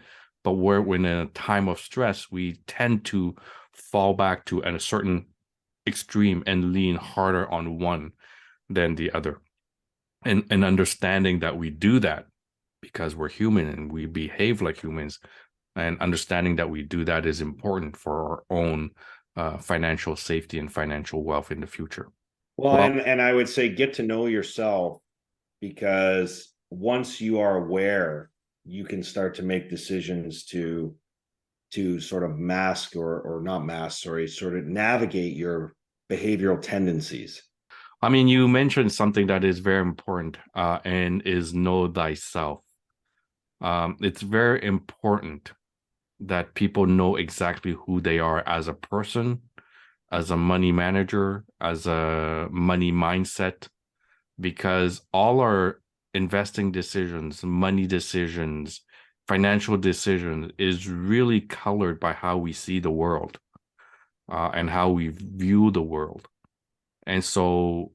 but when in a time of stress, we tend to fall back to a certain extreme and lean harder on one than the other. And understanding that we do that because we're human and we behave like humans, and understanding that we do that is important for our own financial safety and financial wealth in the future. Well, and I would say get to know yourself, because once you are aware, you can start to make decisions to sort of mask or not mask, sorry, sort of navigate your behavioral tendencies. I mean, you mentioned something that is very important and is know thyself. It's very important that people know exactly who they are as a person, as a money manager, as a money mindset, because all our investing decisions, money decisions, financial decisions is really colored by how we see the world and how we view the world. And so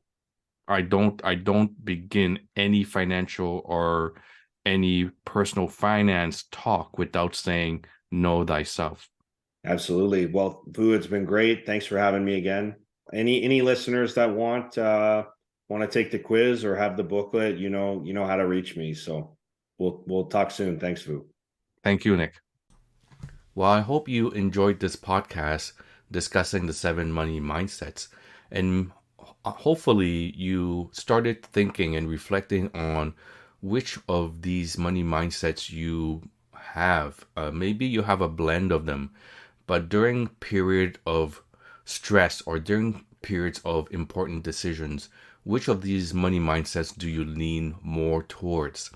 I don't begin any financial or any personal finance talk without saying know thyself. Absolutely. Well, Vu, it's been great. Thanks for having me again. Any listeners that want to take the quiz or have the booklet, you know how to reach me. So we'll talk soon. Thanks, Vu. Thank you, Nick. Well, I hope you enjoyed this podcast discussing the 7 money mindsets, and hopefully you started thinking and reflecting on which of these money mindsets you have. Maybe you have a blend of them, but during period of stress or during periods of important decisions, which of these money mindsets do you lean more towards?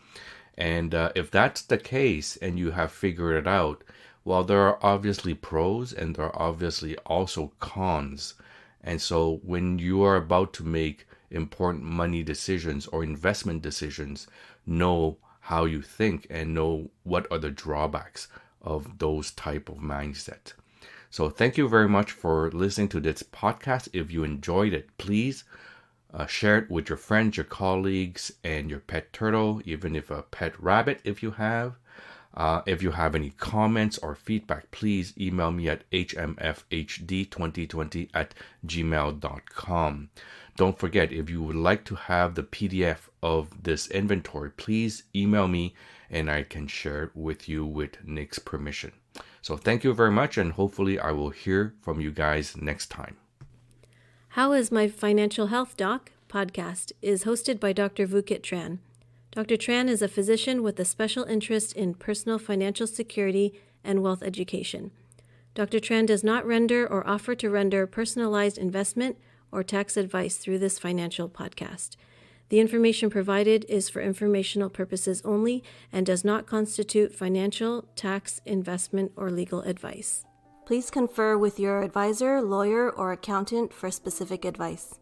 And if that's the case and you have figured it out, well, there are obviously pros and there are obviously also cons. And so when you are about to make important money decisions or investment decisions, know how you think and know what are the drawbacks of those type of mindset. So thank you very much for listening to this podcast. If you enjoyed it, please share it with your friends, your colleagues, and your pet turtle, even if a pet rabbit, if you have. If you have any comments or feedback, please email me at hmfhd2020@gmail.com. Don't forget, if you would like to have the PDF of this inventory, please email me and I can share it with you with Nick's permission. So thank you very much, and hopefully I will hear from you guys next time. How is My Financial Health, Doc? Podcast is hosted by Dr. Vukit Tran. Dr. Tran is a physician with a special interest in personal financial security and wealth education. Dr. Tran does not render or offer to render personalized investment or tax advice through this financial podcast. The information provided is for informational purposes only and does not constitute financial, tax, investment, or legal advice. Please confer with your advisor, lawyer, or accountant for specific advice.